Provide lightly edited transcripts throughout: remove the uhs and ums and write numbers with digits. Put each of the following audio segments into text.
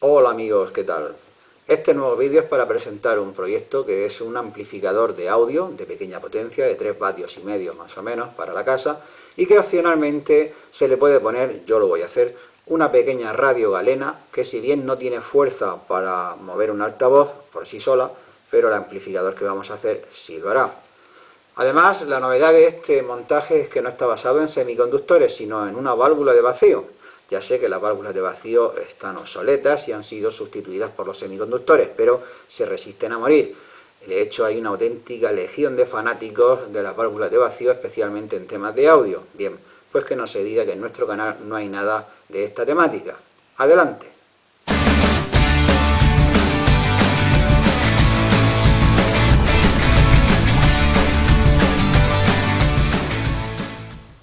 Hola amigos, ¿qué tal? Este nuevo vídeo es para presentar un proyecto que es un amplificador de audio de pequeña potencia, de 3 vatios y medio más o menos para la casa, y que opcionalmente se le puede poner, yo lo voy a hacer, una pequeña radio galena que, si bien no tiene fuerza para mover un altavoz por sí sola, pero el amplificador que vamos a hacer sí lo hará. Además, la novedad de este montaje es que no está basado en semiconductores, sino en una válvula de vacío. Ya sé que las válvulas de vacío están obsoletas y han sido sustituidas por los semiconductores, pero se resisten a morir. De hecho, hay una auténtica legión de fanáticos de las válvulas de vacío, especialmente en temas de audio. Bien, pues que no se diga que en nuestro canal no hay nada de esta temática. Adelante.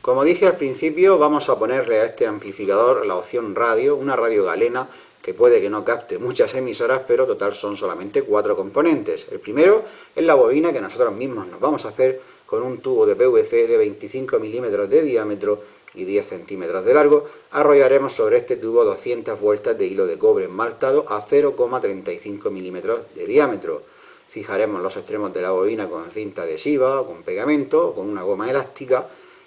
Como dije al principio, vamos a ponerle a este amplificador la opción radio, una radio galena que puede que no capte muchas emisoras, pero total son solamente 4 componentes. El primero es la bobina que nosotros mismos nos vamos a hacer con un tubo de PVC de 25 milímetros de diámetro y 10 centímetros de largo. Arrollaremos sobre este tubo 200 vueltas de hilo de cobre esmaltado a 0,35 milímetros de diámetro. Fijaremos los extremos de la bobina con cinta adhesiva, o con pegamento, o con una goma elástica,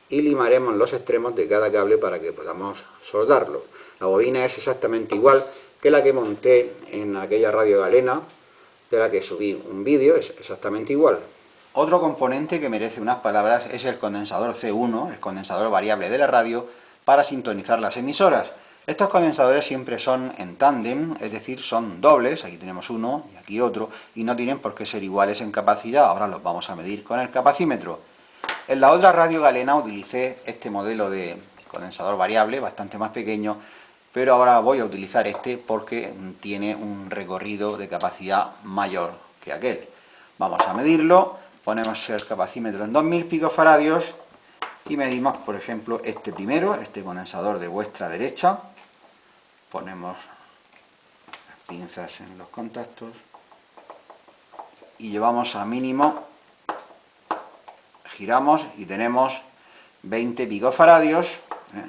y limaremos los extremos de cada cable para que podamos soldarlo. La bobina es exactamente igual que la que monté en aquella radio galena, de la que subí un vídeo, es exactamente igual. Otro componente que merece unas palabras es el condensador C1, el condensador variable de la radio, para sintonizar las emisoras. Estos condensadores siempre son en tándem, es decir, son dobles, aquí tenemos uno y aquí otro, y no tienen por qué ser iguales en capacidad, ahora los vamos a medir con el capacímetro. En la otra radio galena utilicé este modelo de condensador variable, bastante más pequeño, pero ahora voy a utilizar este porque tiene un recorrido de capacidad mayor que aquel. Vamos a medirlo, ponemos el capacímetro en 2000 picofaradios y medimos, por ejemplo, este primero, este condensador de vuestra derecha. Ponemos las pinzas en los contactos y llevamos a mínimo. Giramos y tenemos 20 picofaradios,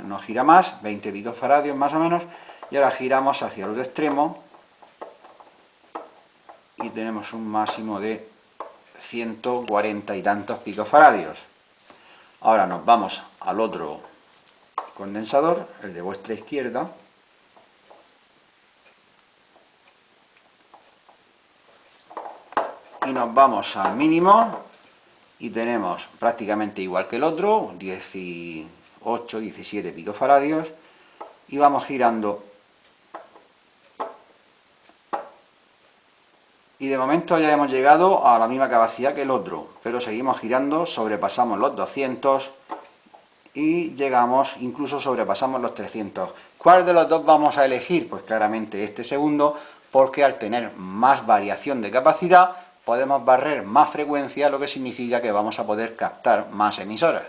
no gira más, 20 picofaradios más o menos, y ahora giramos hacia el otro extremo y tenemos un máximo de 140 y tantos picofaradios. Ahora nos vamos al otro condensador, el de vuestra izquierda, y nos vamos al mínimo y tenemos prácticamente igual que el otro, 18, 17 picofaradios, y vamos girando. Y de momento ya hemos llegado a la misma capacidad que el otro, pero seguimos girando, sobrepasamos los 200 y llegamos, incluso sobrepasamos los 300. ¿Cuál de los dos vamos a elegir? Pues claramente este segundo, porque al tener más variación de capacidad podemos barrer más frecuencia, lo que significa que vamos a poder captar más emisoras.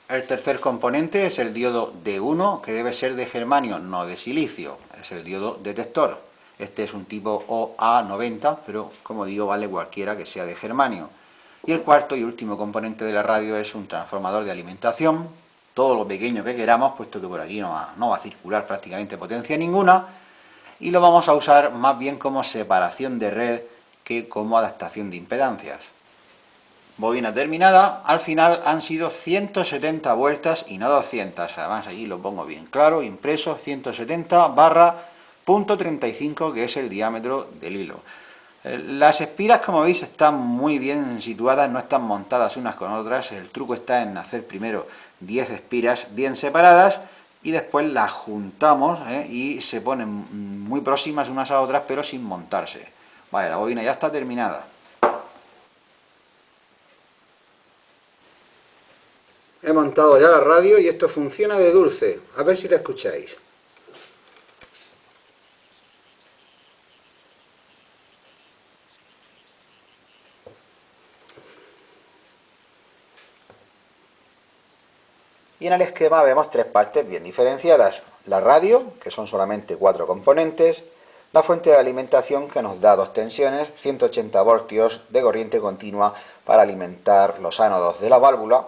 El tercer componente es el diodo D1, que debe ser de germanio, no de silicio, es el diodo detector. Este es un tipo OA90, pero como digo, vale cualquiera que sea de germanio. Y el cuarto y último componente de la radio es un transformador de alimentación, todo lo pequeño que queramos, puesto que por aquí no va a circular prácticamente potencia ninguna, y lo vamos a usar más bien como separación de red que como adaptación de impedancias. Bobina terminada, al final han sido 170 vueltas y no 200, además allí lo pongo bien claro, impreso 170 barra .35, que es el diámetro del hilo. Las espiras, como veis, están muy bien situadas, no están montadas unas con otras. El truco está en hacer primero 10 espiras bien separadas y después las juntamos y se ponen muy próximas unas a otras, pero sin montarse. Vale, la bobina ya está terminada. He montado ya la radio y esto funciona de dulce. A ver si la escucháis. Y en el esquema vemos tres partes bien diferenciadas. La radio, que son solamente 4 componentes, la fuente de alimentación, que nos da 2 tensiones, 180 voltios de corriente continua para alimentar los ánodos de la válvula,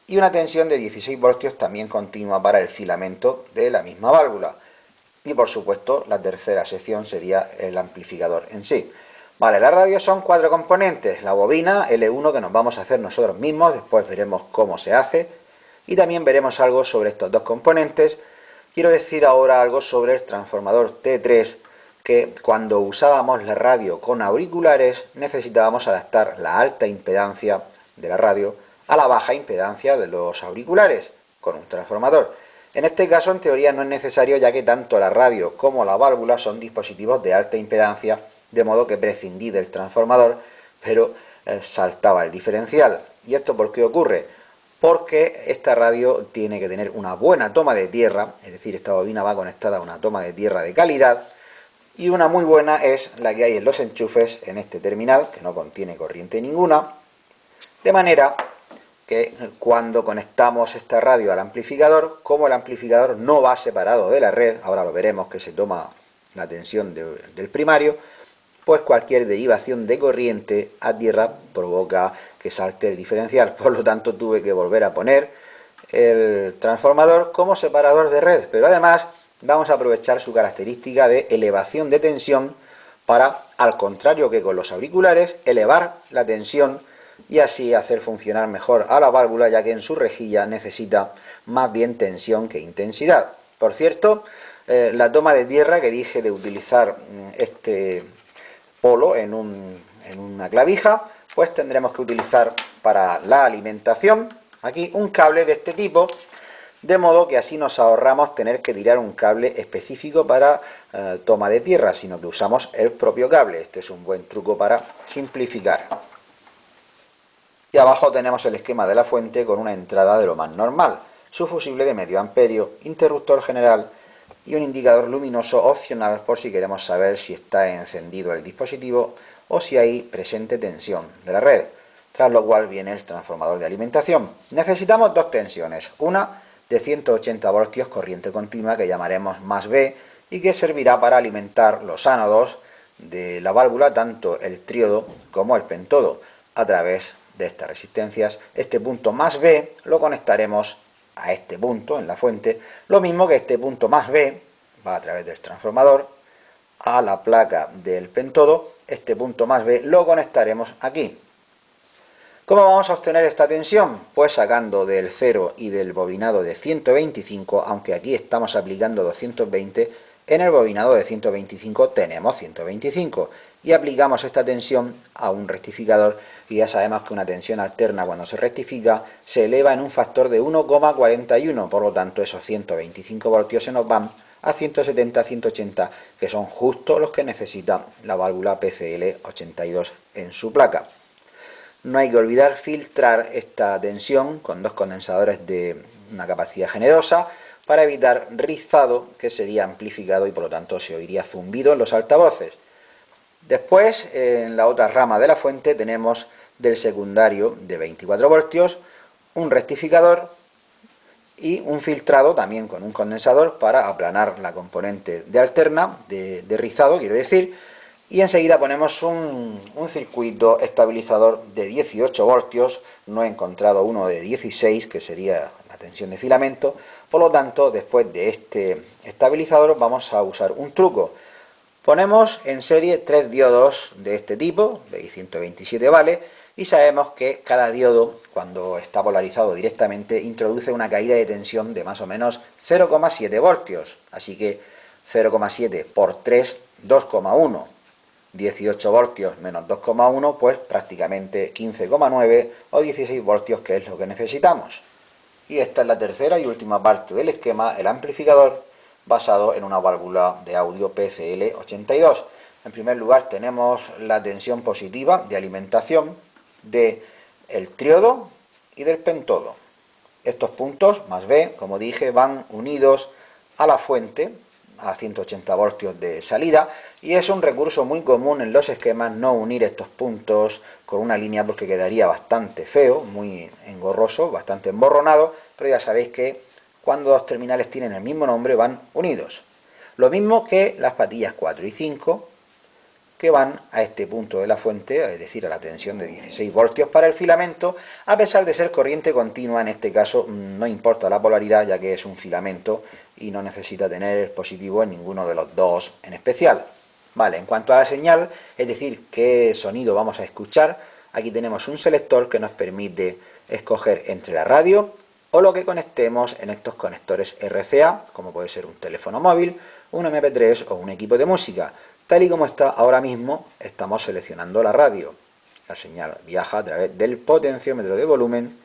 y una tensión de 16 voltios también continua para el filamento de la misma válvula. Y por supuesto la tercera sección sería el amplificador en sí. Vale, la radio son 4 componentes, la bobina L1 que nos vamos a hacer nosotros mismos, después veremos cómo se hace y también veremos algo sobre estos dos componentes. Quiero decir ahora algo sobre el transformador T3, que cuando usábamos la radio con auriculares necesitábamos adaptar la alta impedancia de la radio a la baja impedancia de los auriculares con un transformador. En este caso, en teoría, no es necesario, ya que tanto la radio como la válvula son dispositivos de alta impedancia, de modo que prescindí del transformador, pero saltaba el diferencial. ¿Y esto por qué ocurre? Porque esta radio tiene que tener una buena toma de tierra, es decir, esta bobina va conectada a una toma de tierra de calidad, y una muy buena es la que hay en los enchufes en este terminal, que no contiene corriente ninguna, de manera que cuando conectamos esta radio al amplificador, como el amplificador no va separado de la red, ahora lo veremos que se toma la tensión del primario, pues cualquier derivación de corriente a tierra provoca que salte el diferencial. Por lo tanto, tuve que volver a poner el transformador como separador de red, pero además vamos a aprovechar su característica de elevación de tensión para, al contrario que con los auriculares, elevar la tensión y así hacer funcionar mejor a la válvula, ya que en su rejilla necesita más bien tensión que intensidad. Por cierto, la toma de tierra que dije de utilizar este polo en una clavija, pues tendremos que utilizar para la alimentación aquí un cable de este tipo, de modo que así nos ahorramos tener que tirar un cable específico para toma de tierra, sino que usamos el propio cable. Este es un buen truco para simplificar. Y abajo tenemos el esquema de la fuente con una entrada de lo más normal, su fusible de medio amperio, interruptor general y un indicador luminoso opcional por si queremos saber si está encendido el dispositivo o si hay presente tensión de la red, tras lo cual viene el transformador de alimentación. Necesitamos dos tensiones, una de 180 voltios corriente continua que llamaremos más B y que servirá para alimentar los ánodos de la válvula, tanto el tríodo como el pentodo, a través de estas resistencias. Este punto más B lo conectaremos a este punto en la fuente, lo mismo que este punto más B va a través del transformador a la placa del pentodo. Este punto más B lo conectaremos aquí. ¿Cómo vamos a obtener esta tensión? Pues sacando del 0 y del bobinado de 125, aunque aquí estamos aplicando 220, en el bobinado de 125 tenemos 125 y aplicamos esta tensión a un rectificador y ya sabemos que una tensión alterna cuando se rectifica se eleva en un factor de 1,41, por lo tanto esos 125 voltios se nos van a 170, 180, que son justo los que necesita la válvula PCL82 en su placa. No hay que olvidar filtrar esta tensión con dos condensadores de una capacidad generosa para evitar rizado, que sería amplificado y por lo tanto se oiría zumbido en los altavoces. Después, en la otra rama de la fuente tenemos del secundario de 24 voltios, un rectificador y un filtrado también con un condensador para aplanar la componente de alterna, de rizado quiero decir, y enseguida ponemos un circuito estabilizador de 18 voltios, no he encontrado uno de 16, que sería la tensión de filamento, por lo tanto, después de este estabilizador vamos a usar un truco. Ponemos en serie 3 diodos de este tipo, BI127 vale, y sabemos que cada diodo, cuando está polarizado directamente, introduce una caída de tensión de más o menos 0,7 voltios, así que 0,7 por 3, 2,1. 18 voltios menos 2,1, pues prácticamente 15,9 o 16 voltios, que es lo que necesitamos. Y esta es la tercera y última parte del esquema, el amplificador, basado en una válvula de audio PCL82. En primer lugar tenemos la tensión positiva de alimentación del triodo y del pentodo. Estos puntos, más B, como dije, van unidos a la fuente, a 180 voltios de salida, y es un recurso muy común en los esquemas no unir estos puntos con una línea porque quedaría bastante feo, muy engorroso, bastante emborronado, pero ya sabéis que cuando dos terminales tienen el mismo nombre van unidos. Lo mismo que las patillas 4 y 5, que van a este punto de la fuente, es decir, a la tensión de 16 voltios para el filamento, a pesar de ser corriente continua. En este caso no importa la polaridad, ya que es un filamento y no necesita tener el positivo en ninguno de los dos en especial. Vale, en cuanto a la señal, es decir, qué sonido vamos a escuchar, aquí tenemos un selector que nos permite escoger entre la radio o lo que conectemos en estos conectores RCA, como puede ser un teléfono móvil, un MP3 o un equipo de música. Tal y como está ahora mismo, estamos seleccionando la radio. La señal viaja a través del potenciómetro de volumen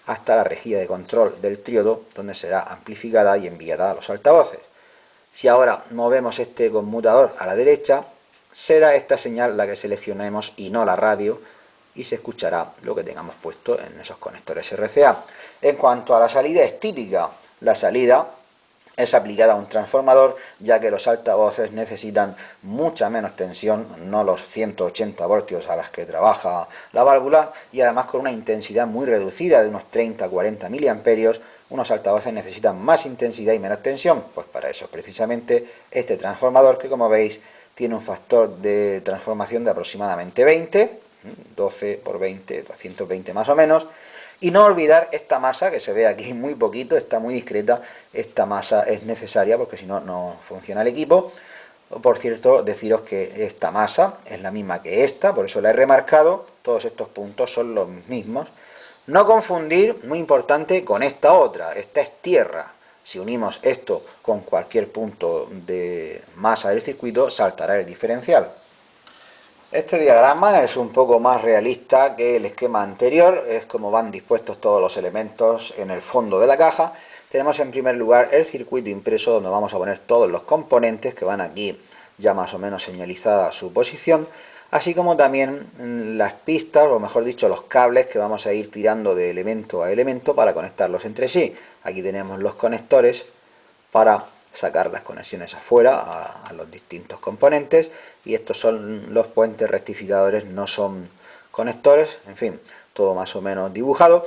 hasta la rejilla de control del triodo, donde será amplificada y enviada a los altavoces. Si ahora movemos este conmutador a la derecha, será esta señal la que seleccionemos y no la radio, y se escuchará lo que tengamos puesto en esos conectores RCA. En cuanto a la salida, es típica. La salida es aplicada a un transformador, ya que los altavoces necesitan mucha menos tensión, no los 180 voltios a las que trabaja la válvula, y además con una intensidad muy reducida de unos 30-40 miliamperios. Unos altavoces necesitan más intensidad y menos tensión, pues para eso precisamente este transformador, que como veis tiene un factor de transformación de aproximadamente 20, 12 por 20, 220 más o menos. Y no olvidar esta masa, que se ve aquí muy poquito, está muy discreta. Esta masa es necesaria porque si no, no funciona el equipo. Por cierto, deciros que esta masa es la misma que esta, por eso la he remarcado. Todos estos puntos son los mismos. No confundir, muy importante, con esta otra. Esta es tierra. Si unimos esto con cualquier punto de masa del circuito, saltará el diferencial. Este diagrama es un poco más realista que el esquema anterior, es como van dispuestos todos los elementos en el fondo de la caja. Tenemos en primer lugar el circuito impreso, donde vamos a poner todos los componentes, que van aquí ya más o menos señalizada su posición, así como también las pistas, o mejor dicho, los cables que vamos a ir tirando de elemento a elemento para conectarlos entre sí. Aquí tenemos los conectores para sacar las conexiones afuera a los distintos componentes, y estos son los puentes rectificadores, no son conectores, en fin, todo más o menos dibujado.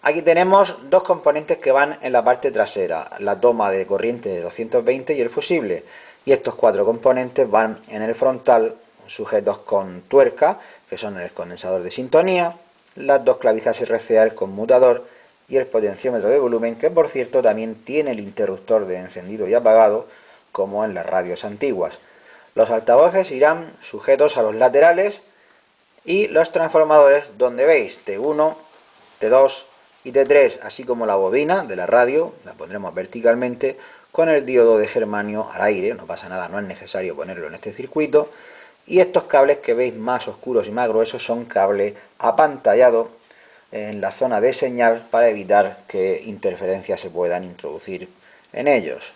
Aquí tenemos dos componentes que van en la parte trasera, la toma de corriente de 220 y el fusible, y estos cuatro componentes van en el frontal sujetos con tuerca, que son el condensador de sintonía, las dos clavijas RCA, el conmutador y el potenciómetro de volumen, que por cierto también tiene el interruptor de encendido y apagado, como en las radios antiguas. Los altavoces irán sujetos a los laterales, y los transformadores, donde veis T1, T2 y T3, así como la bobina de la radio, la pondremos verticalmente con el diodo de germanio al aire, no pasa nada, no es necesario ponerlo en este circuito. Y estos cables que veis más oscuros y más gruesos son cable apantallado en la zona de señal, para evitar que interferencias se puedan introducir en ellos.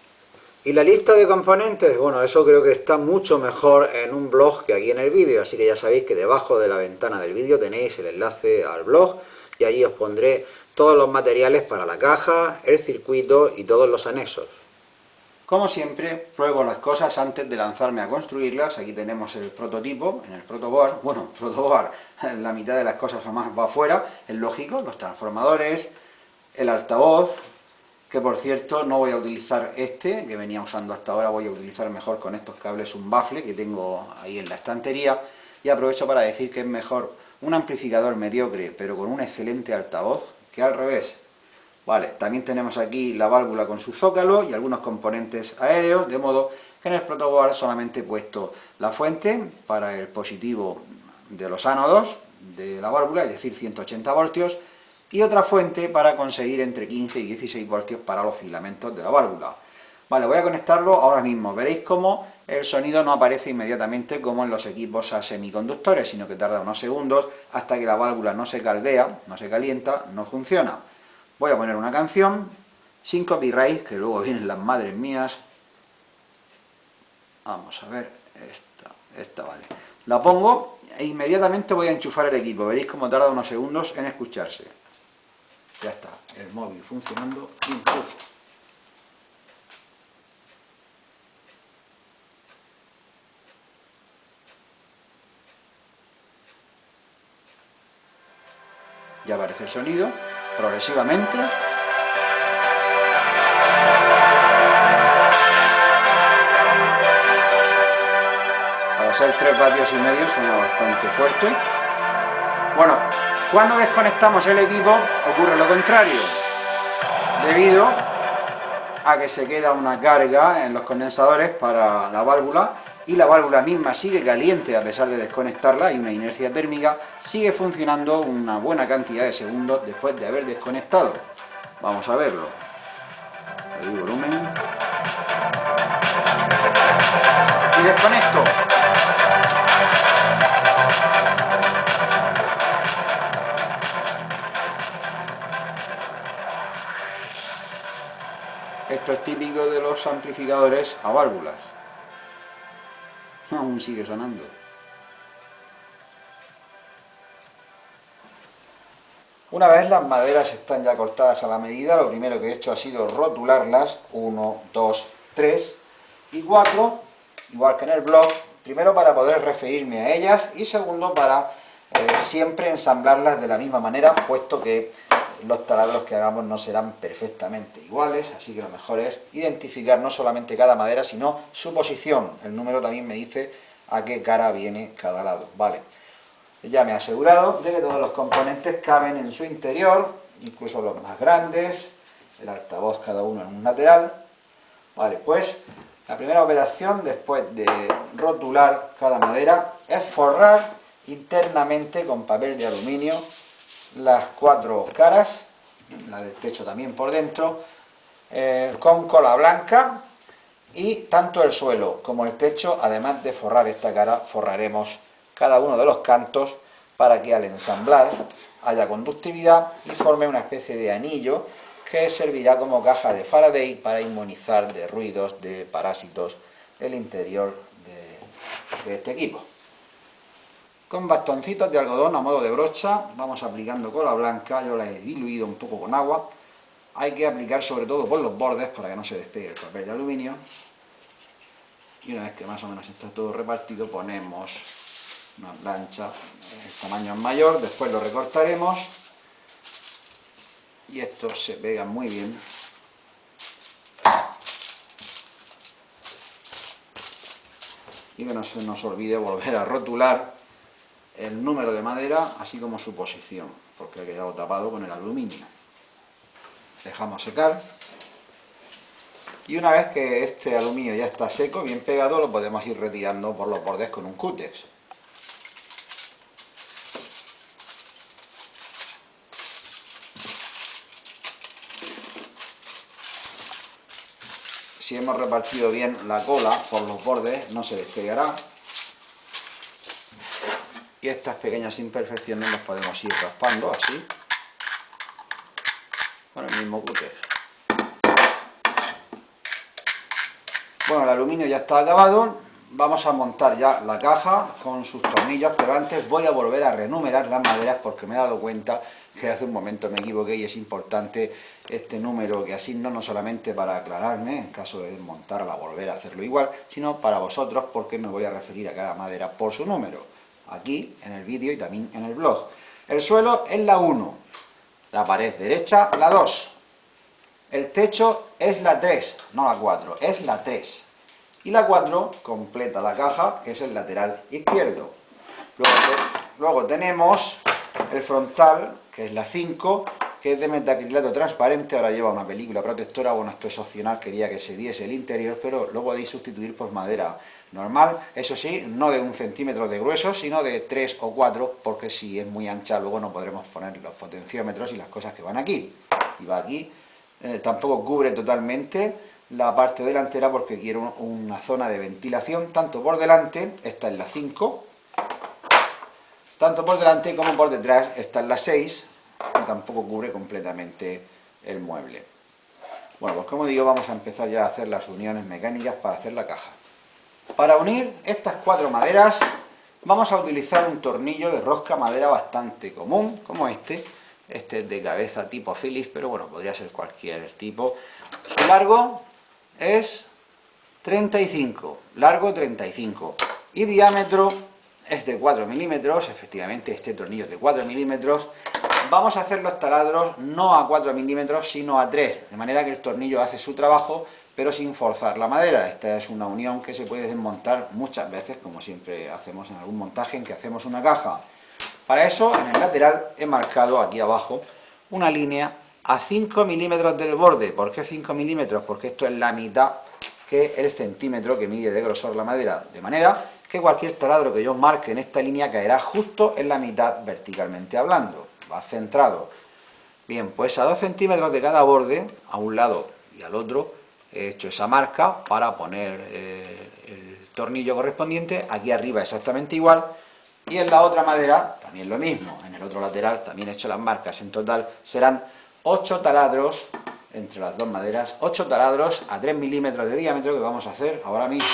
Y la lista de componentes, bueno, eso creo que está mucho mejor en un blog que aquí en el vídeo, así que ya sabéis que debajo de la ventana del vídeo tenéis el enlace al blog, y allí os pondré todos los materiales para la caja, el circuito y todos los anexos. Como siempre, pruebo las cosas antes de lanzarme a construirlas. Aquí tenemos el prototipo, en el protoboard. Bueno, protoboard, la mitad de las cosas o más va afuera, es lógico, los transformadores, el altavoz, que por cierto no voy a utilizar este, que venía usando hasta ahora, voy a utilizar mejor con estos cables un bafle que tengo ahí en la estantería, y aprovecho para decir que es mejor un amplificador mediocre, pero con un excelente altavoz, que al revés. Vale, también tenemos aquí la válvula con su zócalo y algunos componentes aéreos, de modo que en el protoboard solamente he puesto la fuente para el positivo de los ánodos de la válvula, es decir, 180 voltios, y otra fuente para conseguir entre 15 y 16 voltios para los filamentos de la válvula. Vale, voy a conectarlo ahora mismo. Veréis cómo el sonido no aparece inmediatamente como en los equipos a semiconductores, sino que tarda unos segundos hasta que la válvula no se caldea, no se calienta, no funciona. Voy a poner una canción sin copyright, que luego vienen las madres mías. Vamos a ver, esta vale. La pongo e inmediatamente voy a enchufar el equipo. Veréis cómo tarda unos segundos en escucharse. Ya está, el móvil funcionando incluso. Ya aparece el sonido, progresivamente. Ahora ser 3,5 vatios suena bastante fuerte. Bueno, cuando desconectamos el equipo ocurre lo contrario, debido a que se queda una carga en los condensadores para la válvula y la válvula misma sigue caliente a pesar de desconectarla, hay una inercia térmica, sigue funcionando una buena cantidad de segundos después de haber desconectado. Vamos a verlo. Le doy volumen y desconecto. Esto es típico de los amplificadores a válvulas. Aún sigue sonando. Una vez las maderas están ya cortadas a la medida, lo primero que he hecho ha sido rotularlas, 1, 2, 3 y 4, igual que en el blog, primero para poder referirme a ellas y segundo para siempre ensamblarlas de la misma manera, puesto que los taladros que hagamos no serán perfectamente iguales, así que lo mejor es identificar no solamente cada madera, sino su posición. El número también me dice a qué cara viene cada lado, ¿vale? Ya me he asegurado de que todos los componentes caben en su interior, incluso los más grandes, el altavoz cada uno en un lateral. Vale, pues la primera operación después de rotular cada madera es forrar internamente con papel de aluminio las 4 caras, la del techo también por dentro, con cola blanca, y tanto el suelo como el techo, además de forrar esta cara, forraremos cada uno de los cantos para que al ensamblar haya conductividad y forme una especie de anillo que servirá como caja de Faraday para inmunizar de ruidos, de parásitos el interior de este equipo. Con bastoncitos de algodón a modo de brocha vamos aplicando cola blanca, yo la he diluido un poco con agua. Hay que aplicar sobre todo por los bordes para que no se despegue el papel de aluminio. Y una vez que más o menos está todo repartido, ponemos una plancha, el tamaño es mayor, después lo recortaremos y esto se pega muy bien. Y que no se nos olvide volver a rotular el número de madera, así como su posición, porque ha quedado tapado con el aluminio. Dejamos secar. Y una vez que este aluminio ya está seco, bien pegado, lo podemos ir retirando por los bordes con un cútex. Si hemos repartido bien la cola por los bordes, no se despegará. Y estas pequeñas imperfecciones las podemos ir raspando así, con el mismo cúter. Bueno, el aluminio ya está acabado, vamos a montar ya la caja con sus tornillos, pero antes voy a volver a renumerar las maderas porque me he dado cuenta que hace un momento me equivoqué y es importante este número que asigno, no solamente para aclararme en caso de desmontarla, volver a hacerlo igual, sino para vosotros porque me voy a referir a cada madera por su número, aquí en el vídeo y también en el blog. El suelo es la 1, la pared derecha la 2, el techo es la 3, no la 4, es la 3. Y la 4 completa la caja, que es el lateral izquierdo. Luego tenemos el frontal, que es la 5, que es de metacrilato transparente, ahora lleva una película protectora, bueno, esto es opcional, quería que se viese el interior, pero lo podéis sustituir por madera normal, eso sí, no de 1 centímetro de grueso, sino de 3 o 4, porque si es muy ancha luego no podremos poner los potenciómetros y las cosas que van aquí. Y va aquí. Tampoco cubre totalmente la parte delantera porque quiero una zona de ventilación tanto por delante, esta es la 5, tanto por delante como por detrás, esta es la 6, y tampoco cubre completamente el mueble. Bueno, pues como digo, vamos a empezar ya a hacer las uniones mecánicas para hacer la caja. Para unir estas 4 maderas vamos a utilizar un tornillo de rosca madera bastante común, como este. Este es de cabeza tipo Phillips, pero bueno, podría ser cualquier tipo. Su largo es 35, largo 35, y diámetro es de 4 milímetros, efectivamente este tornillo es de 4 milímetros. Vamos a hacer los taladros no a 4 milímetros, sino a 3, de manera que el tornillo hace su trabajo, pero sin forzar la madera. Esta es una unión que se puede desmontar muchas veces, como siempre hacemos en algún montaje en que hacemos una caja. Para eso, en el lateral he marcado aquí abajo una línea a 5 milímetros del borde. ¿Por qué 5 milímetros? Porque esto es la mitad que el centímetro que mide de grosor la madera, de manera que cualquier taladro que yo marque en esta línea caerá justo en la mitad verticalmente hablando, va centrado. Bien, pues a 2 centímetros de cada borde, a un lado y al otro, he hecho esa marca para poner el tornillo correspondiente, aquí arriba exactamente igual, y en la otra madera también lo mismo, en el otro lateral también he hecho las marcas, en total serán 8 taladros entre las dos maderas, 8 taladros a 3 milímetros de diámetro que vamos a hacer ahora mismo.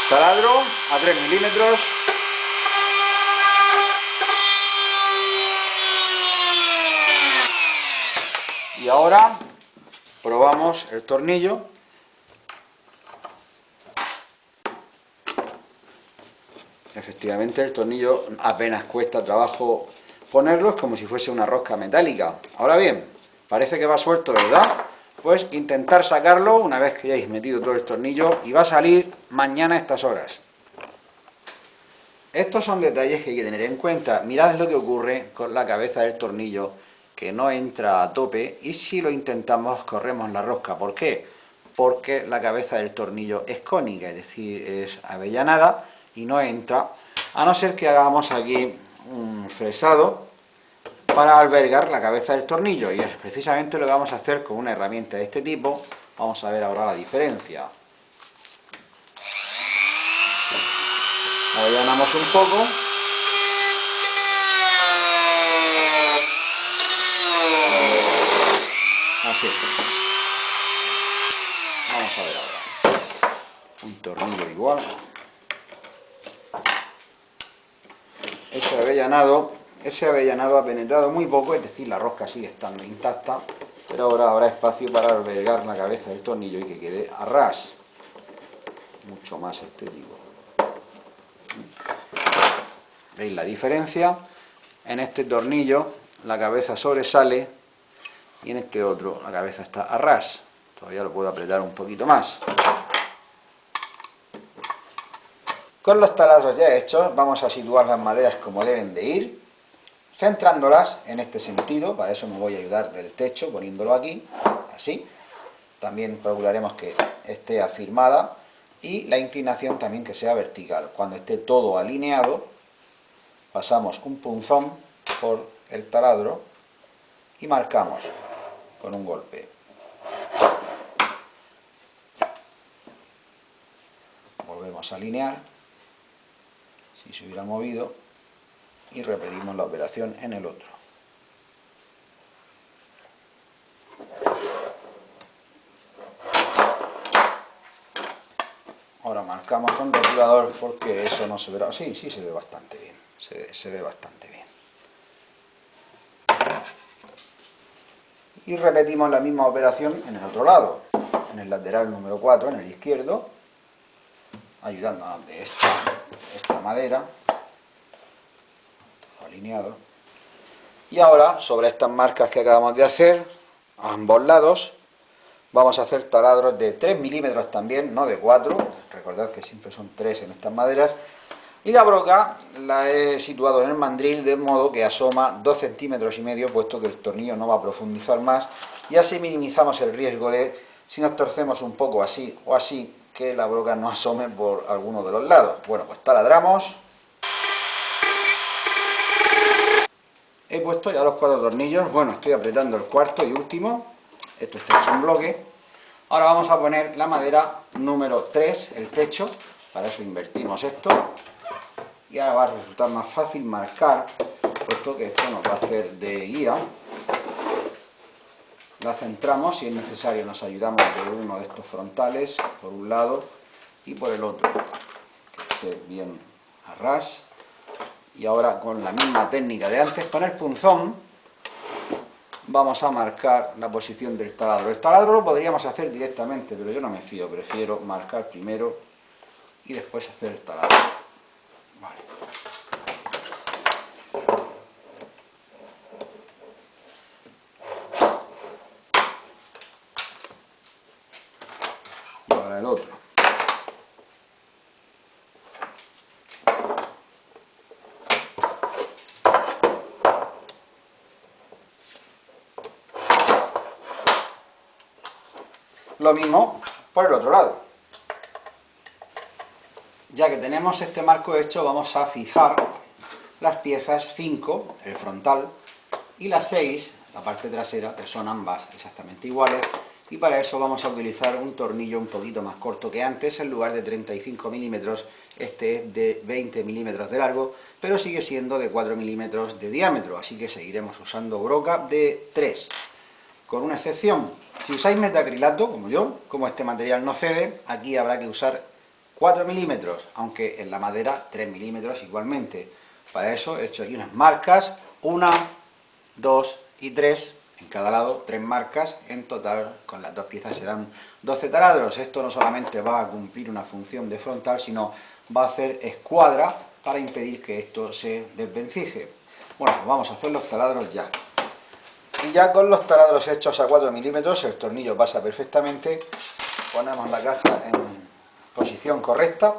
Taladro a 3 milímetros. Y ahora probamos el tornillo. Efectivamente el tornillo apenas cuesta trabajo ponerlo, es como si fuese una rosca metálica. Ahora bien, parece que va suelto, ¿verdad? Pues intentar sacarlo una vez que hayáis metido todo el tornillo y va a salir mañana a estas horas. Estos son detalles que hay que tener en cuenta. Mirad lo que ocurre con la cabeza del tornillo que no entra a tope y si lo intentamos corremos la rosca. ¿Por qué? Porque la cabeza del tornillo es cónica, es decir, es avellanada y no entra, a no ser que hagamos aquí un fresado para albergar la cabeza del tornillo, y es precisamente lo que vamos a hacer con una herramienta de este tipo. Vamos a ver ahora la diferencia. Avellanamos un poco. Así. Vamos a ver ahora. Un tornillo igual. Ese avellanado ha penetrado muy poco, es decir, la rosca sigue estando intacta, pero ahora habrá espacio para albergar la cabeza del tornillo y que quede a ras. Mucho más estético. ¿Veis la diferencia? En este tornillo la cabeza sobresale y en este otro la cabeza está a ras. Todavía lo puedo apretar un poquito más. Con los taladros ya hechos vamos a situar las maderas como deben de ir, centrándolas en este sentido. Para eso me voy a ayudar del techo poniéndolo aquí, así. También procuraremos que esté afirmada y la inclinación también que sea vertical. Cuando esté todo alineado, pasamos un punzón por el taladro y marcamos con un golpe. Volvemos a alinear, si se hubiera movido, y repetimos la operación en el otro. Ahora marcamos con rotulador porque eso no se verá. Sí, sí se ve bastante bien. Se ve bastante bien. Y repetimos la misma operación en el otro lado, en el lateral número 4, en el izquierdo, ayudándonos de esta madera, alineado. Y ahora, sobre estas marcas que acabamos de hacer, a ambos lados, vamos a hacer taladros de 3 milímetros también, no de 4, recordad que siempre son 3 en estas maderas, y la broca la he situado en el mandril de modo que asoma 2,5 centímetros, puesto que el tornillo no va a profundizar más, y así minimizamos el riesgo de, si nos torcemos un poco así o así, que la broca no asome por alguno de los lados. Bueno, pues taladramos. He puesto ya los 4 tornillos, bueno, estoy apretando el cuarto y último, esto está hecho en bloque. Ahora vamos a poner la madera número 3, el techo, para eso invertimos esto, y ahora va a resultar más fácil marcar, puesto que esto nos va a hacer de guía. La centramos, si es necesario nos ayudamos de uno de estos frontales, por un lado, y por el otro, que esté bien a ras. Y ahora con la misma técnica de antes, con el punzón, vamos a marcar la posición del taladro. El taladro lo podríamos hacer directamente, pero yo no me fío, prefiero marcar primero y después hacer el taladro. Vale. lo mismo por el otro lado. Ya que tenemos este marco hecho, vamos a fijar las piezas 5, el frontal, y la 6, la parte trasera, que son ambas exactamente iguales, y para eso vamos a utilizar un tornillo un poquito más corto que antes. En lugar de 35 milímetros, este es de 20 milímetros de largo, pero sigue siendo de 4 milímetros de diámetro, así que seguiremos usando broca de 3. Con una excepción, si usáis metacrilato, como yo, como este material no cede, aquí habrá que usar 4 milímetros, aunque en la madera 3 milímetros igualmente. Para eso he hecho aquí unas marcas, 1, 2 y 3, en cada lado 3 marcas, en total con las dos piezas serán 12 taladros. Esto no solamente va a cumplir una función de frontal, sino va a hacer escuadra para impedir que esto se desvencije. Bueno, pues vamos a hacer los taladros ya. Y ya con los taladros hechos a 4 milímetros, el tornillo pasa perfectamente, ponemos la caja en posición correcta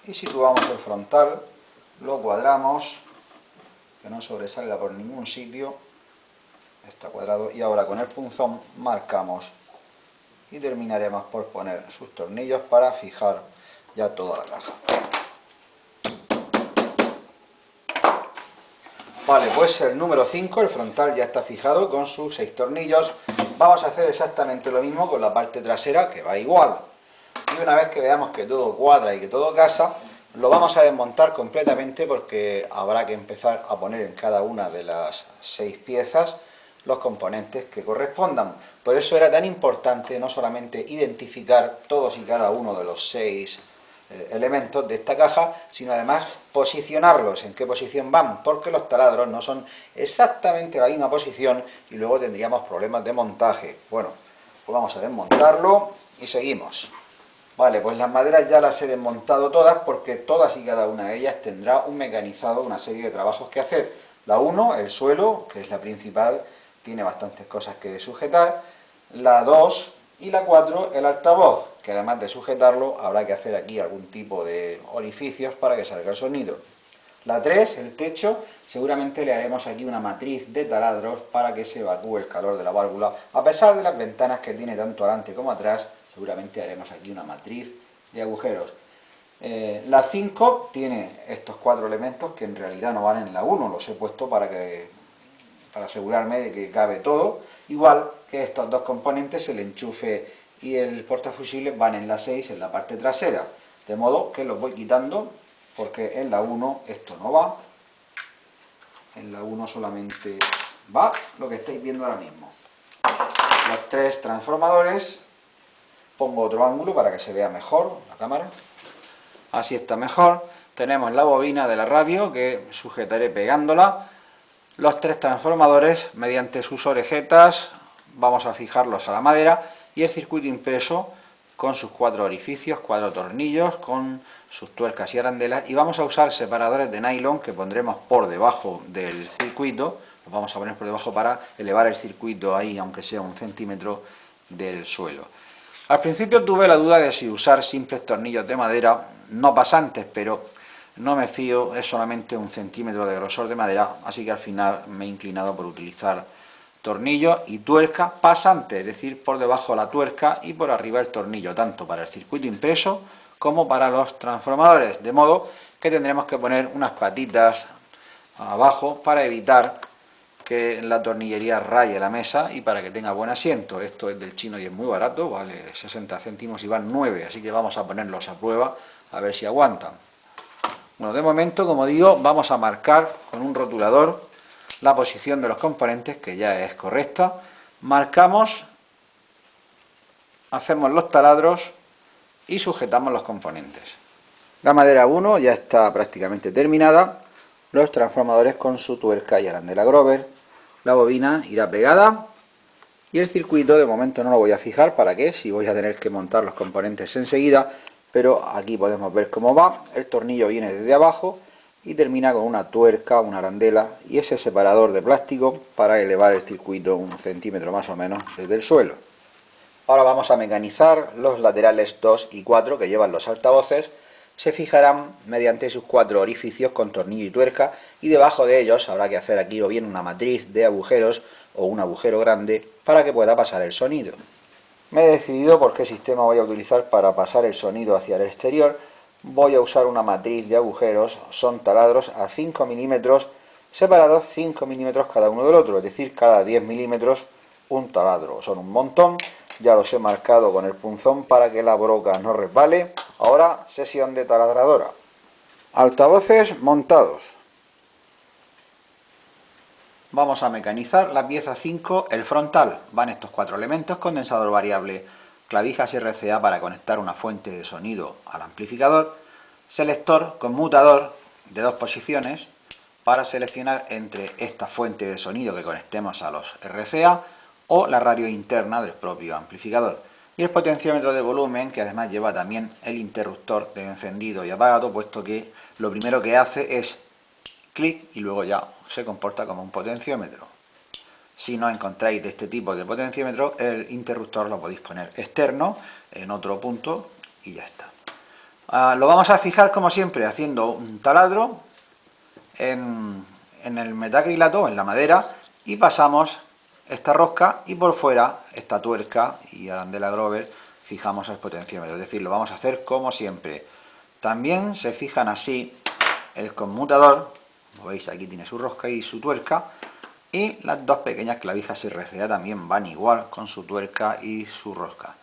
y situamos el frontal, lo cuadramos, que no sobresalga por ningún sitio, está cuadrado, y ahora con el punzón marcamos y terminaremos por poner sus tornillos para fijar ya toda la caja. Vale, pues el número 5, el frontal, ya está fijado con sus 6 tornillos. Vamos a hacer exactamente lo mismo con la parte trasera, que va igual. Y una vez que veamos que todo cuadra y que todo casa, lo vamos a desmontar completamente, porque habrá que empezar a poner en cada una de las 6 piezas los componentes que correspondan. Por eso era tan importante no solamente identificar todos y cada uno de los 6 elementos de esta caja, sino además posicionarlos, en qué posición van, porque los taladros no son exactamente la misma posición y luego tendríamos problemas de montaje. Bueno, pues vamos a desmontarlo y seguimos. Vale, pues las maderas ya las he desmontado todas, porque todas y cada una de ellas tendrá un mecanizado, una serie de trabajos que hacer. La 1, el suelo, que es la principal, tiene bastantes cosas que sujetar. La 2 y la 4, el altavoz, que además de sujetarlo habrá que hacer aquí algún tipo de orificios para que salga el sonido. La 3, el techo, seguramente le haremos aquí una matriz de taladros para que se evacúe el calor de la válvula. A pesar de las ventanas que tiene tanto adelante como atrás, seguramente haremos aquí una matriz de agujeros. La 5 tiene estos 4 elementos que en realidad no van en la 1, los he puesto para asegurarme de que cabe todo, igual que estos dos componentes, el enchufe y el portafusibles, van en la 6, en la parte trasera, de modo que los voy quitando, porque en la 1 esto no va, en la 1 solamente va lo que estáis viendo ahora mismo. Los 3 transformadores, pongo otro ángulo para que se vea mejor la cámara, así está mejor. Tenemos la bobina de la radio, que sujetaré pegándola. Los 3 transformadores, mediante sus orejetas, vamos a fijarlos a la madera, y el circuito impreso con sus 4 orificios, 4 tornillos, con sus tuercas y arandelas, y vamos a usar separadores de nylon que pondremos por debajo del circuito, los vamos a poner por debajo para elevar el circuito ahí, aunque sea 1 centímetro del suelo. Al principio tuve la duda de si usar simples tornillos de madera, no pasantes, pero no me fío, es solamente 1 centímetro de grosor de madera, así que al final me he inclinado por utilizar tornillos y tuerca pasante, es decir, por debajo la tuerca y por arriba el tornillo, tanto para el circuito impreso como para los transformadores, de modo que tendremos que poner unas patitas abajo para evitar que la tornillería raye la mesa y para que tenga buen asiento. Esto es del chino y es muy barato, vale 60 céntimos y van 9, así que vamos a ponerlos a prueba a ver si aguantan. Bueno, de momento, como digo, vamos a marcar con un rotulador la posición de los componentes, que ya es correcta. Marcamos, hacemos los taladros y sujetamos los componentes. La madera 1 ya está prácticamente terminada, los transformadores con su tuerca y arandela Grover, la bobina irá pegada y el circuito de momento no lo voy a fijar, ¿para qué? Si voy a tener que montar los componentes enseguida, pero aquí podemos ver cómo va. El tornillo viene desde abajo y termina con una tuerca, una arandela y ese separador de plástico para elevar el circuito 1 centímetro más o menos desde el suelo. Ahora vamos a mecanizar los laterales 2 y 4 que llevan los altavoces. Se fijarán mediante sus 4 orificios con tornillo y tuerca, y debajo de ellos habrá que hacer aquí o bien una matriz de agujeros o un agujero grande para que pueda pasar el sonido. Me he decidido por qué sistema voy a utilizar para pasar el sonido hacia el exterior. Voy a usar una matriz de agujeros, son taladros a 5 milímetros, separados 5 milímetros cada uno del otro, es decir, cada 10 milímetros un taladro. Son un montón, ya los he marcado con el punzón para que la broca no resbale. Ahora, sesión de taladradora. Altavoces montados. Vamos a mecanizar la pieza 5, el frontal. Van estos 4 elementos: condensador variable, clavijas RCA para conectar una fuente de sonido al amplificador, selector conmutador de 2 posiciones para seleccionar entre esta fuente de sonido que conectemos a los RCA o la radio interna del propio amplificador, y el potenciómetro de volumen, que además lleva también el interruptor de encendido y apagado, puesto que lo primero que hace es clic y luego ya se comporta como un potenciómetro. Si no encontráis de este tipo de potenciómetro, el interruptor lo podéis poner externo en otro punto y ya está. Lo vamos a fijar como siempre haciendo un taladro en el metacrilato, en la madera, y pasamos esta rosca y por fuera esta tuerca y arandela Grover fijamos el potenciómetro. Es decir, lo vamos a hacer como siempre. También se fijan así el conmutador, como veis aquí tiene su rosca y su tuerca, y las 2 pequeñas clavijas RCA también van igual con su tuerca y su rosca.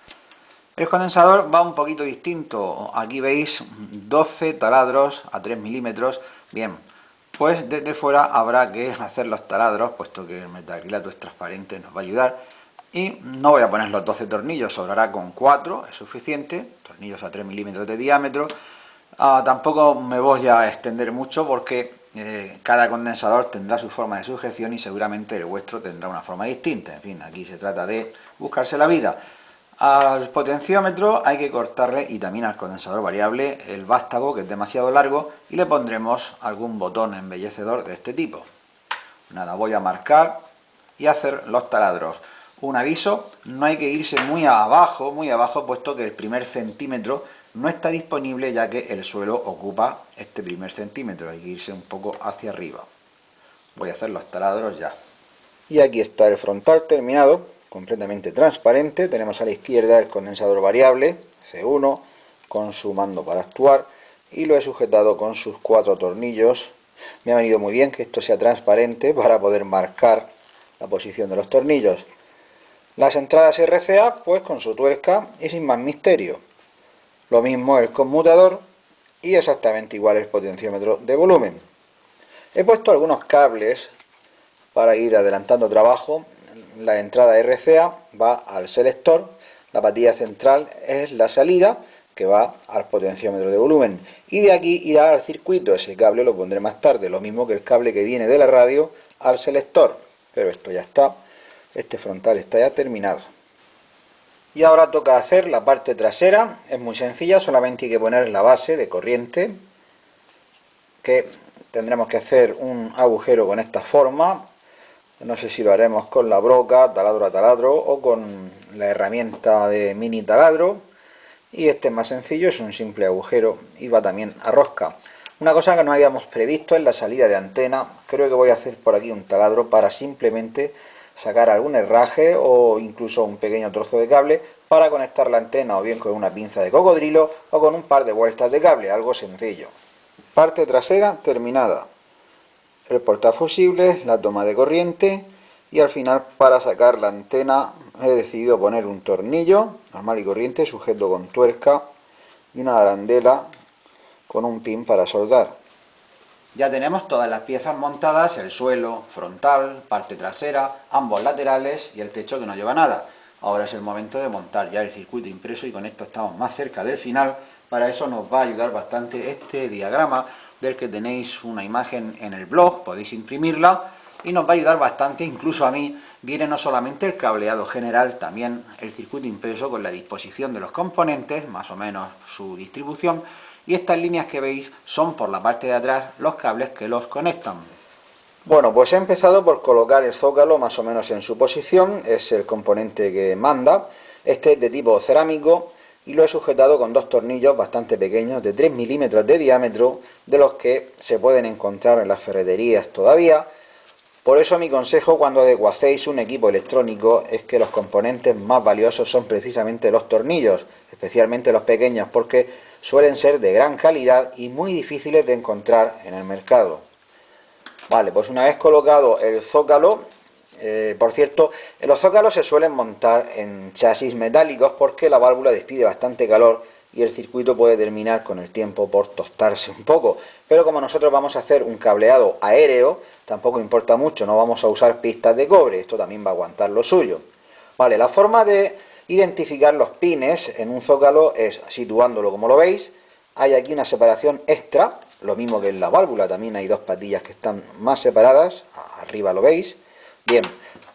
El condensador va un poquito distinto, aquí veis 12 taladros a 3 milímetros, bien, pues desde fuera habrá que hacer los taladros, puesto que el metacrilato es transparente, nos va a ayudar, y no voy a poner los 12 tornillos, sobrará con 4, es suficiente, tornillos a 3 milímetros de diámetro. Tampoco me voy a extender mucho porque cada condensador tendrá su forma de sujeción y seguramente el vuestro tendrá una forma distinta. En fin, aquí se trata de buscarse la vida. Al potenciómetro hay que cortarle, y también al condensador variable, el vástago, que es demasiado largo, y le pondremos algún botón embellecedor de este tipo. Nada, voy a marcar y hacer los taladros. Un aviso: no hay que irse muy abajo, puesto que el primer centímetro no está disponible, ya que el suelo ocupa este primer centímetro, hay que irse un poco hacia arriba. Voy a hacer los taladros ya. Y aquí está el frontal terminado, completamente transparente. Tenemos a la izquierda el condensador variable C1 con su mando para actuar, y lo he sujetado con sus 4 tornillos. Me ha venido muy bien que esto sea transparente para poder marcar la posición de los tornillos. Las entradas RCA, pues con su tuerca y sin más misterio. Lo mismo el conmutador y exactamente igual el potenciómetro de volumen. He puesto algunos cables para ir adelantando trabajo. La entrada RCA va al selector, la patilla central es la salida, que va al potenciómetro de volumen, y de aquí irá al circuito. Ese cable lo pondré más tarde, lo mismo que el cable que viene de la radio al selector. Pero esto ya está, este frontal está ya terminado. Y ahora toca hacer la parte trasera. Es muy sencilla, solamente hay que poner la base de corriente, que tendremos que hacer un agujero con esta forma. No sé si lo haremos con la broca, taladro a taladro, o con la herramienta de mini taladro. Y este es más sencillo, es un simple agujero y va también a rosca. Una cosa que no habíamos previsto es la salida de antena. Creo que voy a hacer por aquí un taladro para simplemente sacar algún herraje o incluso un pequeño trozo de cable para conectar la antena, o bien con una pinza de cocodrilo o con un par de vueltas de cable, algo sencillo. Parte trasera terminada. El portafusible, la toma de corriente, y al final, para sacar la antena, he decidido poner un tornillo normal y corriente sujeto con tuerca y una arandela con un pin para soldar. Ya tenemos todas las piezas montadas: el suelo, frontal, parte trasera, ambos laterales y el techo, que no lleva nada. Ahora es el momento de montar ya el circuito impreso, y con esto estamos más cerca del final. Para eso nos va a ayudar bastante este diagrama, del que tenéis una imagen en el blog, podéis imprimirla, y nos va a ayudar bastante. Incluso a mí viene no solamente el cableado general, también el circuito impreso con la disposición de los componentes, más o menos su distribución, y estas líneas que veis son por la parte de atrás los cables que los conectan. Bueno, pues he empezado por colocar el zócalo más o menos en su posición, es el componente que manda. Este es de tipo cerámico y lo he sujetado con 2 tornillos bastante pequeños de 3 milímetros de diámetro, de los que se pueden encontrar en las ferreterías todavía, Por eso mi consejo cuando adecuacéis un equipo electrónico es que los componentes más valiosos son precisamente los tornillos, especialmente los pequeños, porque suelen ser de gran calidad y muy difíciles de encontrar en el mercado. Vale, pues una vez colocado el zócalo, por cierto, los zócalos se suelen montar en chasis metálicos porque la válvula despide bastante calor y el circuito puede terminar con el tiempo por tostarse un poco. Pero como nosotros vamos a hacer un cableado aéreo, tampoco importa mucho, no vamos a usar pistas de cobre, esto también va a aguantar lo suyo. Vale, la forma de identificar los pines en un zócalo es situándolo como lo veis. Hay aquí una separación extra, lo mismo que en la válvula, también hay dos patillas que están más separadas, arriba lo veis. Bien,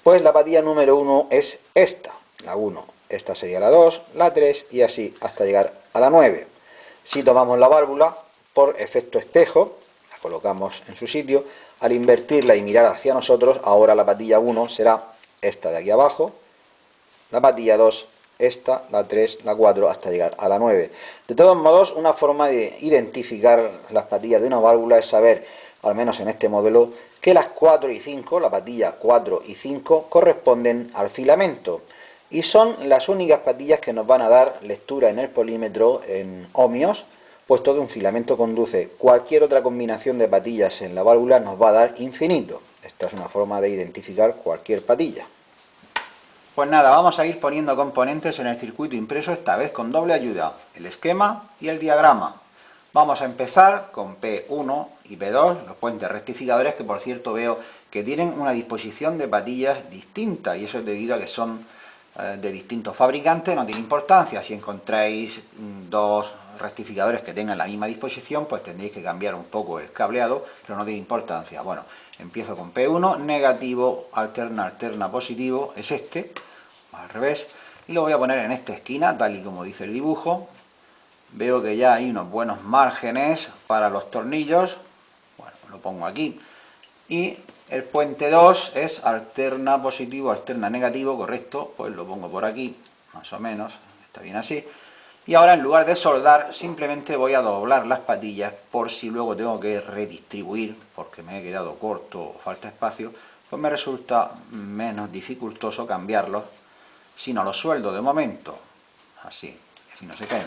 pues la patilla número 1 es esta, la 1, esta sería la 2, la 3 y así hasta llegar a la 9. Si tomamos la válvula, por efecto espejo, la colocamos en su sitio, al invertirla y mirar hacia nosotros, ahora la patilla 1 será esta de aquí abajo, la patilla 2, esta, la 3, la 4, hasta llegar a la 9. De todos modos, una forma de identificar las patillas de una válvula es saber, al menos en este modelo, que las 4 y 5, la patilla 4 y 5, corresponden al filamento. Y son las únicas patillas que nos van a dar lectura en el polímetro en ohmios, puesto que un filamento conduce. Cualquier otra combinación de patillas en la válvula nos va a dar infinito. Esta es una forma de identificar cualquier patilla. Pues nada, vamos a ir poniendo componentes en el circuito impreso, esta vez con doble ayuda, el esquema y el diagrama. Vamos a empezar con P1 y P2, los puentes rectificadores, que por cierto veo que tienen una disposición de patillas distinta, y eso es debido a que son de distintos fabricantes, no tiene importancia. Si encontráis dos rectificadores que tengan la misma disposición, pues tendréis que cambiar un poco el cableado, pero no tiene importancia. Bueno, empiezo con P1, negativo, alterna, alterna, positivo, es este, al revés, y lo voy a poner en esta esquina, tal y como dice el dibujo. Veo que ya hay unos buenos márgenes para los tornillos, bueno, lo pongo aquí, y el puente 2 es alterna positivo, alterna negativo, correcto, pues lo pongo por aquí, más o menos, está bien así. Y ahora en lugar de soldar, simplemente voy a doblar las patillas por si luego tengo que redistribuir, porque me he quedado corto o falta espacio, pues me resulta menos dificultoso cambiarlos si no los sueldo de momento, así no se caen.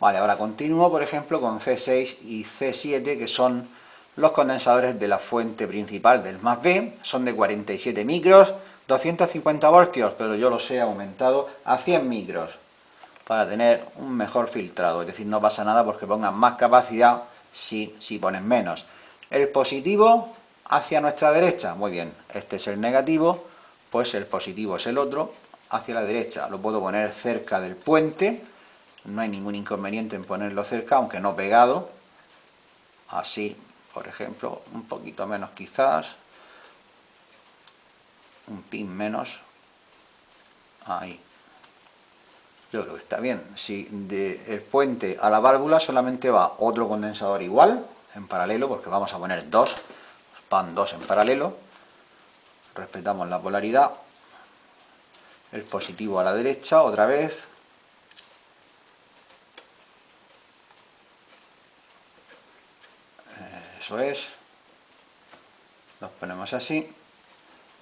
Vale, ahora continúo, por ejemplo, con C6 y C7, que son los condensadores de la fuente principal del más B, son de 47 micros, 250 voltios, pero yo los he aumentado a 100 micros para tener un mejor filtrado, es decir, no pasa nada porque pongan más capacidad si ponen menos. El positivo hacia nuestra derecha, muy bien, este es el negativo, pues el positivo es el otro, hacia la derecha, lo puedo poner cerca del puente, no hay ningún inconveniente en ponerlo cerca, aunque no pegado, así, por ejemplo, un poquito menos quizás, un pin menos, ahí. Yo creo que está bien. Si del puente a la válvula solamente va otro condensador igual, en paralelo, porque vamos a poner dos, van dos en paralelo, respetamos la polaridad, el positivo a la derecha, otra vez, eso es, los ponemos así,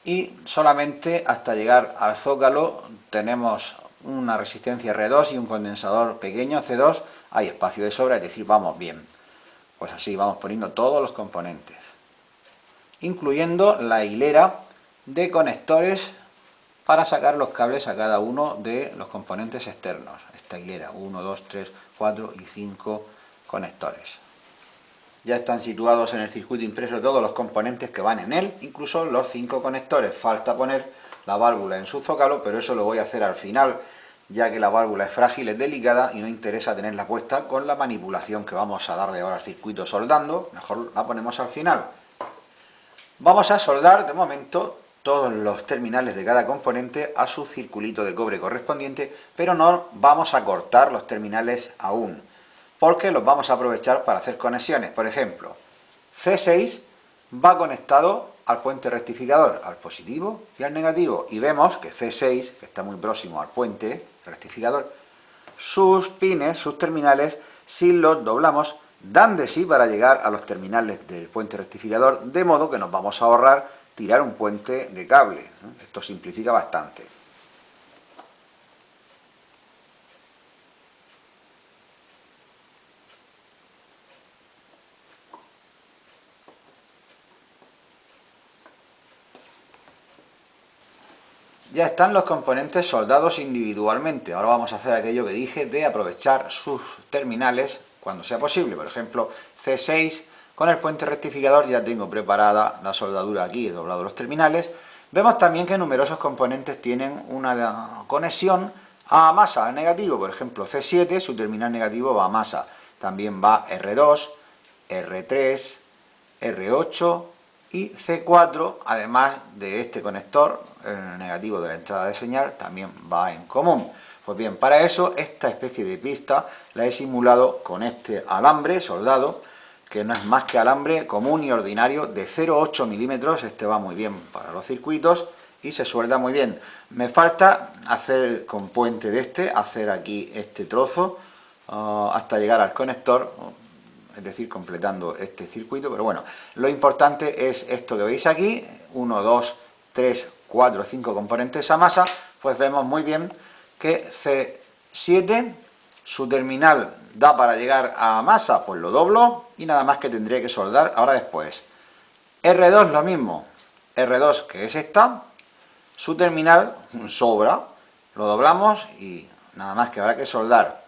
y solamente hasta llegar al zócalo tenemos una resistencia R2 y un condensador pequeño C2, hay espacio de sobra, es decir, vamos bien. Pues así vamos poniendo todos los componentes, incluyendo la hilera de conectores para sacar los cables a cada uno de los componentes externos. Esta hilera, 1, 2, 3, 4 y 5 conectores. Ya están situados en el circuito impreso todos los componentes que van en él, incluso los 5 conectores. Falta poner la válvula en su zócalo, pero eso lo voy a hacer al final, ya que la válvula es frágil, es delicada y no interesa tenerla puesta con la manipulación que vamos a darle ahora al circuito soldando. Mejor la ponemos al final. Vamos a soldar de momento todos los terminales de cada componente a su circulito de cobre correspondiente, pero no vamos a cortar los terminales aún, porque los vamos a aprovechar para hacer conexiones. Por ejemplo, C6 va conectado al puente rectificador, al positivo y al negativo, y vemos que C6, que está muy próximo al puente rectificador, sus pines, sus terminales, si los doblamos, dan de sí para llegar a los terminales del puente rectificador, de modo que nos vamos a ahorrar tirar un puente de cable, ¿no? Esto simplifica bastante. Ya están los componentes soldados individualmente. Ahora vamos a hacer aquello que dije de aprovechar sus terminales cuando sea posible. Por ejemplo, C6, con el puente rectificador ya tengo preparada la soldadura aquí, he doblado los terminales. Vemos también que numerosos componentes tienen una conexión a masa, a negativo. Por ejemplo, C7, su terminal negativo va a masa. También va R2, R3, R8 y C4, además de este conector, el negativo de la entrada de señal, también va en común. Pues bien, para eso esta especie de pista la he simulado con este alambre soldado, que no es más que alambre común y ordinario de 0,8 milímetros. Este va muy bien para los circuitos y se suelda muy bien. Me falta hacer con puente de este, hacer aquí este trozo hasta llegar al conector, es decir, completando este circuito, pero bueno, lo importante es esto que veis aquí, 1, 2, 3, 4, 5 componentes a masa, pues vemos muy bien que C7, su terminal da para llegar a masa, pues lo doblo y nada más que tendré que soldar ahora después. R2 lo mismo, R2 que es esta, su terminal sobra, lo doblamos y nada más que habrá que soldar.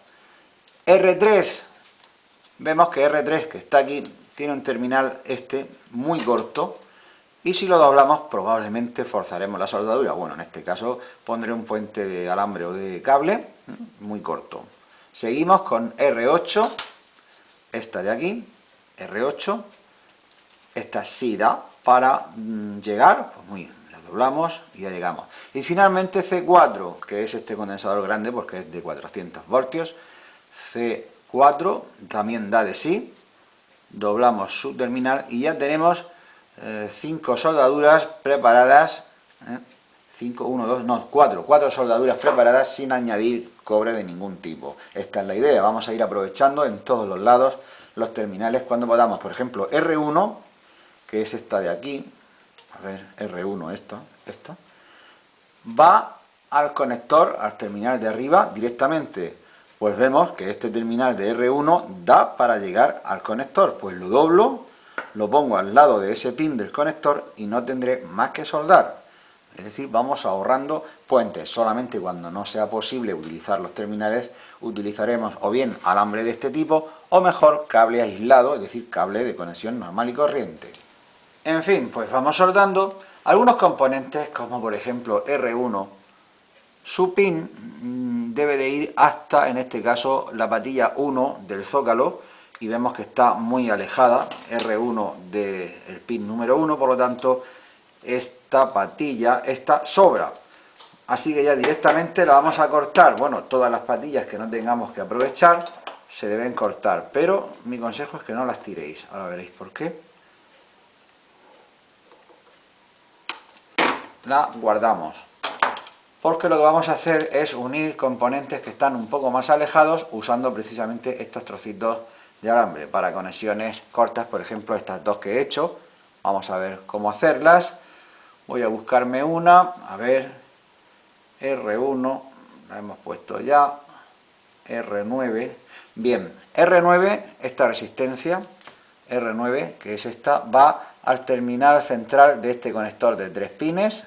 R3, vemos que R3 que está aquí tiene un terminal muy corto y si lo doblamos probablemente forzaremos la soldadura. Bueno, en este caso pondré un puente de alambre o de cable muy corto. Seguimos con R8, esta de aquí, R8, esta sí da para llegar, pues muy bien, la doblamos y ya llegamos. Y finalmente C4, que es este condensador grande porque es de 400 voltios, C4 también da de sí, doblamos su terminal y ya tenemos 5 soldaduras preparadas, 4 soldaduras preparadas sin añadir cobre de ningún tipo. Esta es la idea, vamos a ir aprovechando en todos los lados los terminales cuando podamos. Por ejemplo, R1, que es esta de aquí, a ver, R1 esto, va al conector, al terminal de arriba directamente. Pues vemos que este terminal de R1 da para llegar al conector, pues lo doblo, lo pongo al lado de ese pin del conector y no tendré más que soldar. Es decir, vamos ahorrando puentes. Solamente cuando no sea posible utilizar los terminales, utilizaremos o bien alambre de este tipo, o mejor cable aislado, es decir, cable de conexión normal y corriente. En fin, pues vamos soldando algunos componentes, como por ejemplo R1, su pin debe de ir hasta, en este caso, la patilla 1 del zócalo, y vemos que está muy alejada, R1 del pin número 1, por lo tanto, esta patilla, esta sobra. Así que ya directamente la vamos a cortar. Bueno, todas las patillas que no tengamos que aprovechar se deben cortar, pero mi consejo es que no las tiréis. Ahora veréis por qué. La guardamos, porque lo que vamos a hacer es unir componentes que están un poco más alejados usando precisamente estos trocitos de alambre para conexiones cortas. Por ejemplo, estas dos que he hecho, vamos a ver cómo hacerlas. Voy a buscarme una, a ver, R1, la hemos puesto ya, R9, bien, R9, esta resistencia, R9, que es esta, va al terminal central de este conector de 3 pines,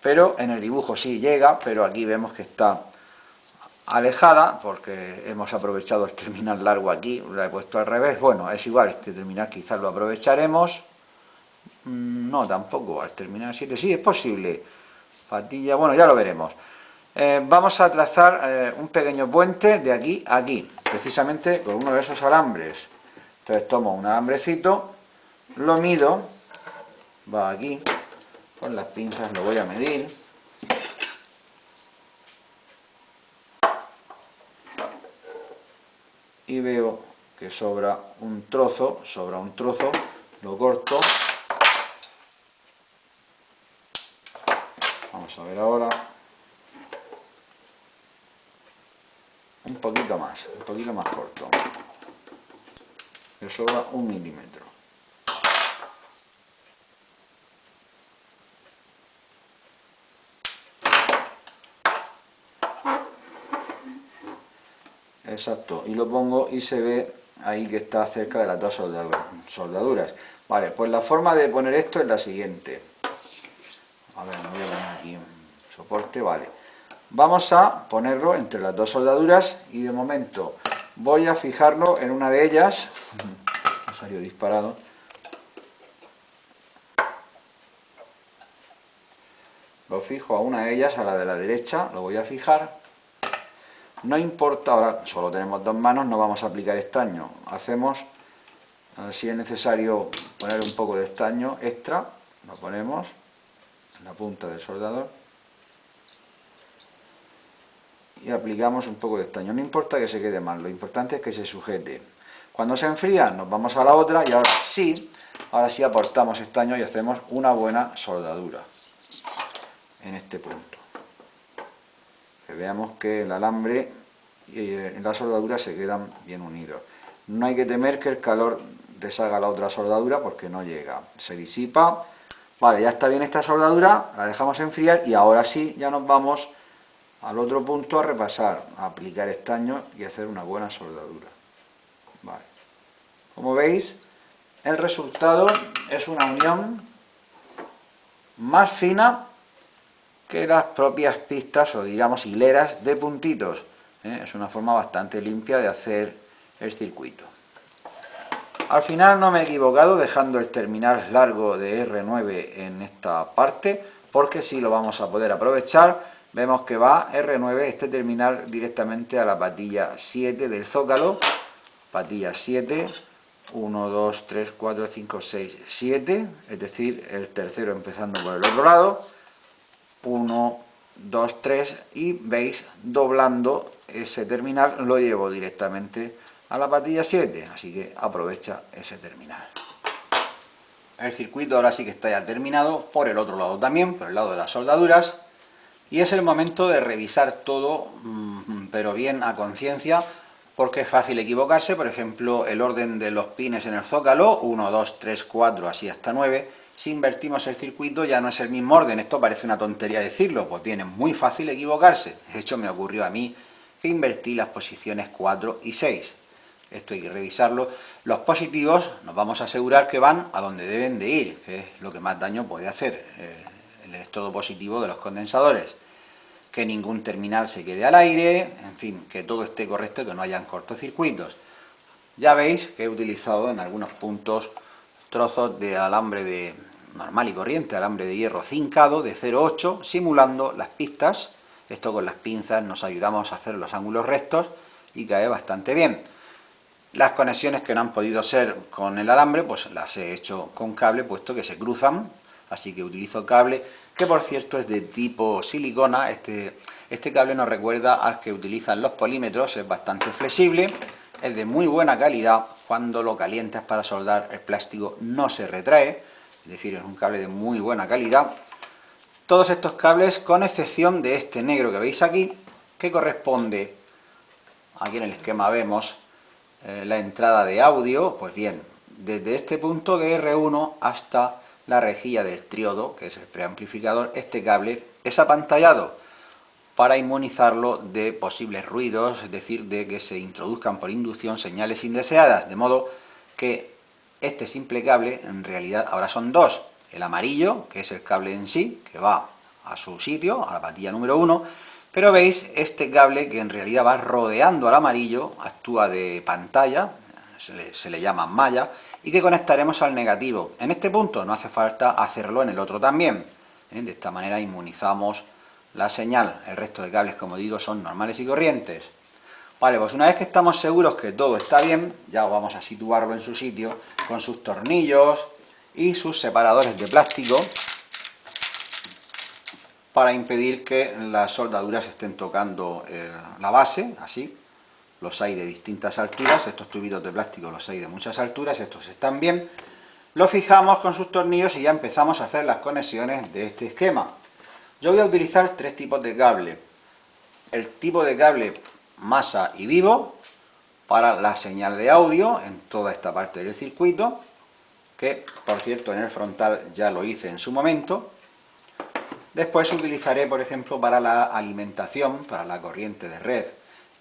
pero en el dibujo sí llega, pero aquí vemos que está alejada, porque hemos aprovechado el terminal largo aquí, lo he puesto al revés. Bueno, es igual, este terminal quizás lo aprovecharemos, no, tampoco, al terminal 7, sí, es posible, patilla, bueno, ya lo veremos. Vamos a trazar un pequeño puente de aquí a aquí, precisamente con uno de esos alambres. Entonces tomo un alambrecito, lo mido, va aquí, con las pinzas lo voy a medir, y veo que sobra un trozo, lo corto. Vamos a ver ahora, un poquito más corto, me sobra 1 milímetro. exacto, y lo pongo y se ve ahí que está cerca de las dos soldaduras. Vale, pues la forma de poner esto es la siguiente. A ver, me voy a poner aquí un soporte, vale. Vamos a ponerlo entre las dos soldaduras y de momento voy a fijarlo en una de ellas. Ha salido disparado. Lo fijo a una de ellas, a la de la derecha, lo voy a fijar. No importa, ahora solo tenemos dos manos, no vamos a aplicar estaño. Hacemos, si es necesario poner un poco de estaño extra, lo ponemos en la punta del soldador. Y aplicamos un poco de estaño. No importa que se quede mal, lo importante es que se sujete. Cuando se enfría nos vamos a la otra y ahora sí aportamos estaño y hacemos una buena soldadura en este punto. Que veamos que el alambre y la soldadura se quedan bien unidos. No hay que temer que el calor deshaga la otra soldadura porque no llega, se disipa. Vale, ya está bien esta soldadura, la dejamos enfriar y ahora sí ya nos vamos al otro punto a repasar, a aplicar estaño y hacer una buena soldadura. Vale. Como veis, el resultado es una unión más fina que las propias pistas o digamos hileras de puntitos. Es una forma bastante limpia de hacer el circuito. Al final no me he equivocado dejando el terminal largo de R9 en esta parte, porque sí lo vamos a poder aprovechar. Vemos que va R9, este terminal, directamente a la patilla 7 del zócalo. Patilla 7, 1, 2, 3, 4, 5, 6, 7, es decir, el tercero empezando por el otro lado. 1, 2, 3 y veis, doblando ese terminal lo llevo directamente a la patilla 7, así que aprovecha ese terminal. El circuito ahora sí que está ya terminado, por el otro lado también, por el lado de las soldaduras, y es el momento de revisar todo, pero bien a conciencia, porque es fácil equivocarse. Por ejemplo, el orden de los pines en el zócalo, 1, 2, 3, 4, así hasta 9, si invertimos el circuito ya no es el mismo orden. Esto parece una tontería decirlo, pues bien, es muy fácil equivocarse. De hecho, me ocurrió a mí que invertí las posiciones 4 y 6. Esto hay que revisarlo. Los positivos nos vamos a asegurar que van a donde deben de ir, que es lo que más daño puede hacer, el electrodo positivo de los condensadores. Que ningún terminal se quede al aire, en fin, que todo esté correcto y que no hayan cortocircuitos. Ya veis que he utilizado en algunos puntos trozos de alambre normal y corriente, alambre de hierro cincado de 0,8, simulando las pistas. Esto con las pinzas nos ayudamos a hacer los ángulos rectos y cae bastante bien. Las conexiones que no han podido ser con el alambre, pues las he hecho con cable, puesto que se cruzan, así que utilizo cable, que por cierto es de tipo silicona. Este cable nos recuerda al que utilizan los polímetros, es bastante flexible, es de muy buena calidad. Cuando lo calientas para soldar, el plástico no se retrae, es decir, es un cable de muy buena calidad. Todos estos cables, con excepción de este negro que veis aquí, que corresponde, aquí en el esquema vemos la entrada de audio, pues bien, desde este punto de R1 hasta la rejilla del triodo, que es el preamplificador, este cable es apantallado para inmunizarlo de posibles ruidos, es decir, de que se introduzcan por inducción señales indeseadas, de modo que este simple cable en realidad ahora son dos: el amarillo, que es el cable en sí, que va a su sitio, a la patilla número 1, pero veis este cable que en realidad va rodeando al amarillo, actúa de pantalla, se le llama malla, y que conectaremos al negativo. En este punto no hace falta hacerlo en el otro también. De esta manera inmunizamos la señal. El resto de cables, como digo, son normales y corrientes. Vale, pues una vez que estamos seguros que todo está bien, ya vamos a situarlo en su sitio con sus tornillos y sus separadores de plástico, para impedir que las soldaduras estén tocando la base, así. Los hay de distintas alturas, estos tubitos de plástico los hay de muchas alturas, estos están bien. Lo fijamos con sus tornillos y ya empezamos a hacer las conexiones de este esquema. Yo voy a utilizar tres tipos de cable. El tipo de cable masa y vivo, para la señal de audio en toda esta parte del circuito, que por cierto en el frontal ya lo hice en su momento. Después utilizaré, por ejemplo, para la alimentación, para la corriente de red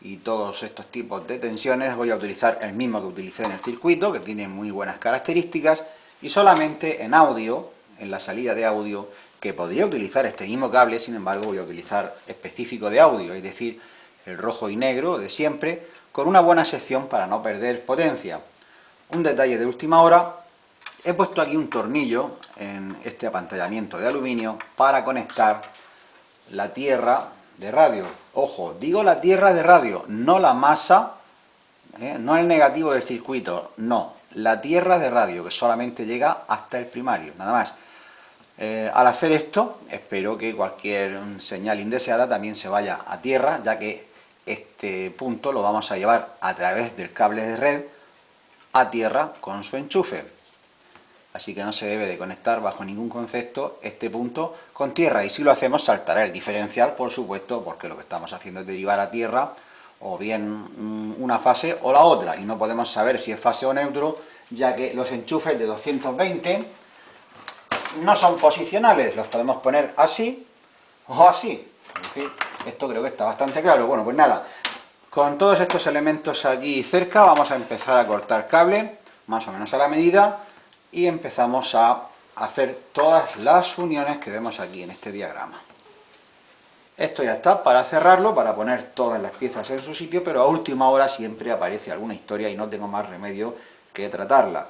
y todos estos tipos de tensiones, voy a utilizar el mismo que utilicé en el circuito, que tiene muy buenas características, y solamente en audio, en la salida de audio, que podría utilizar este mismo cable, sin embargo voy a utilizar específico de audio, es decir, el rojo y negro de siempre, con una buena sección para no perder potencia. Un detalle de última hora, he puesto aquí un tornillo en este apantallamiento de aluminio para conectar la tierra de radio. Ojo, digo la tierra de radio, no la masa, no el negativo del circuito, no, la tierra de radio, que solamente llega hasta el primario, nada más. Al hacer esto, espero que cualquier señal indeseada también se vaya a tierra, ya que este punto lo vamos a llevar a través del cable de red a tierra con su enchufe. Así que no se debe de conectar bajo ningún concepto este punto con tierra, y si lo hacemos saltará el diferencial, por supuesto, porque lo que estamos haciendo es derivar a tierra o bien una fase o la otra, y no podemos saber si es fase o neutro, ya que los enchufes de 220 no son posicionales, los podemos poner así o así. Es decir, esto creo que está bastante claro. Bueno, pues nada, con todos estos elementos aquí cerca vamos a empezar a cortar cable, más o menos a la medida, y empezamos a hacer todas las uniones que vemos aquí en este diagrama. Esto ya está para cerrarlo, para poner todas las piezas en su sitio, pero a última hora siempre aparece alguna historia y no tengo más remedio que tratarla.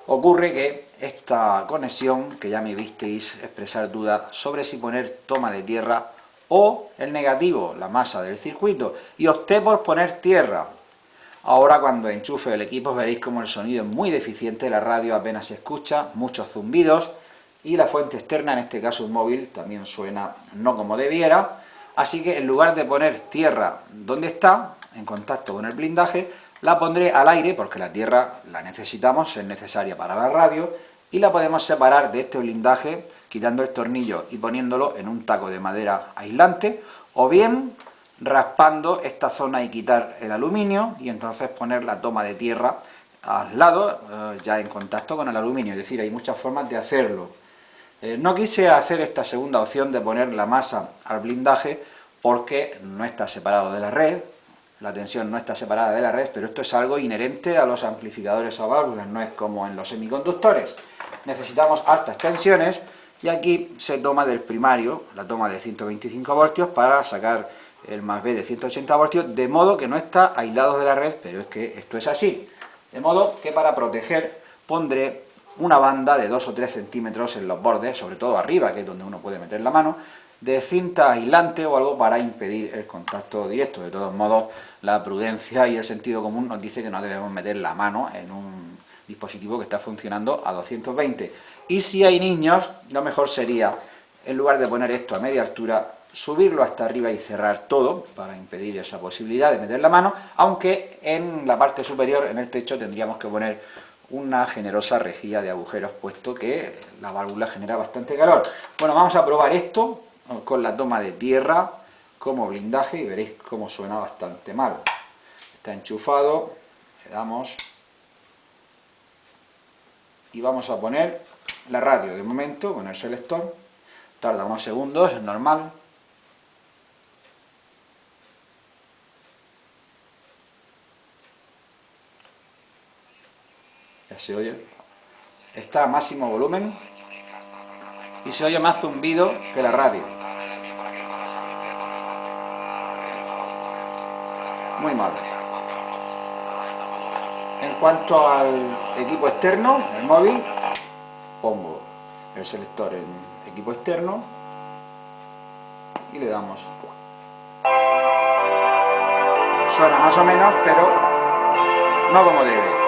Ocurre que esta conexión, que ya me visteis expresar dudas sobre si poner toma de tierra o el negativo, la masa del circuito, y opté por poner tierra. Ahora cuando enchufe el equipo veréis como el sonido es muy deficiente, la radio apenas se escucha, muchos zumbidos, y la fuente externa, en este caso un móvil, también suena no como debiera. Así que en lugar de poner tierra donde está, en contacto con el blindaje, la pondré al aire, porque la tierra la necesitamos, es necesaria para la radio, y la podemos separar de este blindaje quitando el tornillo y poniéndolo en un taco de madera aislante, o bien raspando esta zona y quitar el aluminio, y entonces poner la toma de tierra al lado, ya en contacto con el aluminio. Es decir, hay muchas formas de hacerlo. No quise hacer esta segunda opción de poner la masa al blindaje porque no está separado de la red, la tensión no está separada de la red, pero esto es algo inherente a los amplificadores a válvulas, no es como en los semiconductores. Necesitamos altas tensiones y aquí se toma del primario, la toma de 125 voltios para sacar el más B de 180 voltios, de modo que no está aislado de la red, pero es que esto es así. De modo que para proteger pondré una banda de 2 o 3 centímetros en los bordes, sobre todo arriba, que es donde uno puede meter la mano, de cinta aislante o algo para impedir el contacto directo. De todos modos, la prudencia y el sentido común nos dice que no debemos meter la mano en un dispositivo que está funcionando a 220. Y si hay niños, lo mejor sería, en lugar de poner esto a media altura, subirlo hasta arriba y cerrar todo para impedir esa posibilidad de meter la mano, aunque en la parte superior, en el techo, tendríamos que poner una generosa rejilla de agujeros, puesto que la válvula genera bastante calor. Bueno, vamos a probar esto con la toma de tierra como blindaje y veréis cómo suena bastante mal. Está enchufado, le damos y vamos a poner la radio de momento con el selector. Tarda unos segundos, es normal. Ya se oye. Está a máximo volumen y se oye más zumbido que la radio. Muy mal. En cuanto al equipo externo, el móvil, pongo el selector en equipo externo y le damos. Suena más o menos, pero no como debe.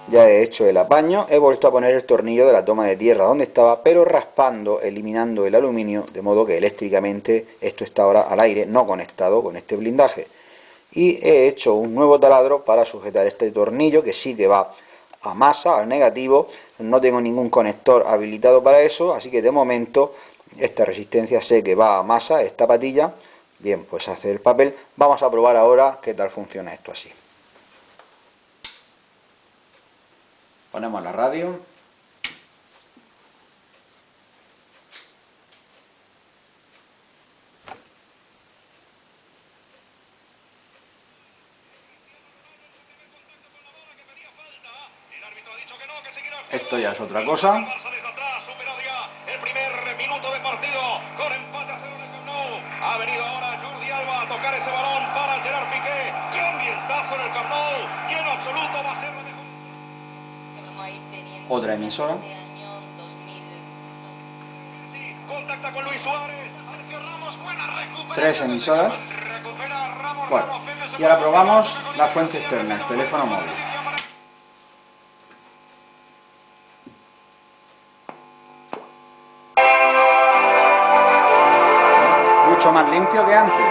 Ya he hecho el apaño, he vuelto a poner el tornillo de la toma de tierra donde estaba, pero raspando, eliminando el aluminio, de modo que eléctricamente esto está ahora al aire, no conectado con este blindaje. Y he hecho un nuevo taladro para sujetar este tornillo, que sí que va a masa, al negativo. No tengo ningún conector habilitado para eso, así que de momento esta resistencia sé que va a masa, esta patilla. Bien, pues hace el papel. Vamos a probar ahora qué tal funciona esto así. Ponemos la radio. Esto ya es otra cosa. El primer minuto de partido con empate a 0 en el Camp Nou. Ha venido ahora Jordi Alba a tocar ese balón para Gerard Piqué. ¡Qué ambientazo en el Camp Nou! ¡Lleno absoluto! Va a ser la mejor. Otra emisora. Contacta con Luis Suárez. Sergio Ramos, buena recuperación. 3 emisoras. Recupera Ramos. Bueno, y ahora probamos la fuente externa, el teléfono móvil. Mucho más limpio que antes.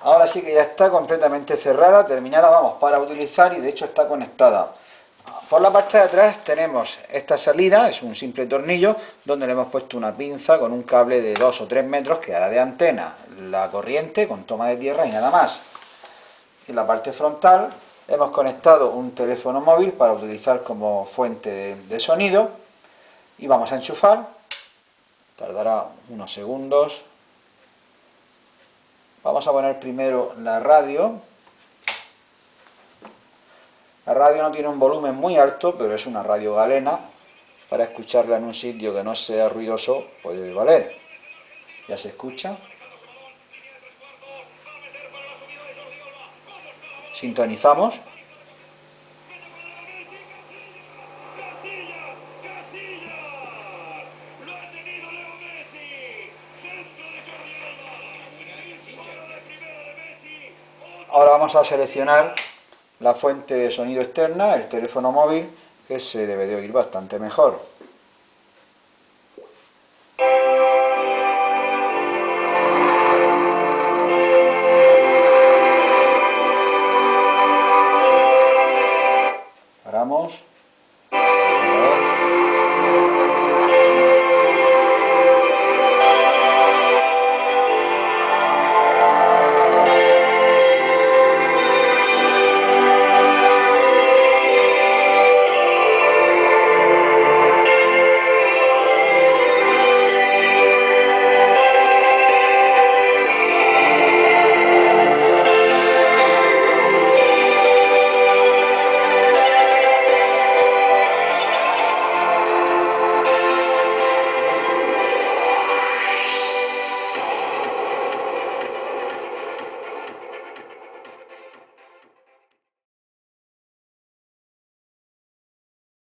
Ahora sí que ya está completamente cerrada, terminada, vamos, para utilizar, y de hecho está conectada. Por la parte de atrás tenemos esta salida, es un simple tornillo, donde le hemos puesto una pinza con un cable de 2 o 3 metros que hará de antena, la corriente con toma de tierra y nada más. En la parte frontal hemos conectado un teléfono móvil para utilizar como fuente de sonido, y vamos a enchufar, tardará unos segundos. Vamos a poner primero la radio. La radio no tiene un volumen muy alto, pero es una radio galena. Para escucharla en un sitio que no sea ruidoso puede valer. Ya se escucha. Sintonizamos. Ahora vamos a seleccionar la fuente de sonido externa, el teléfono móvil, que se debe de oír bastante mejor.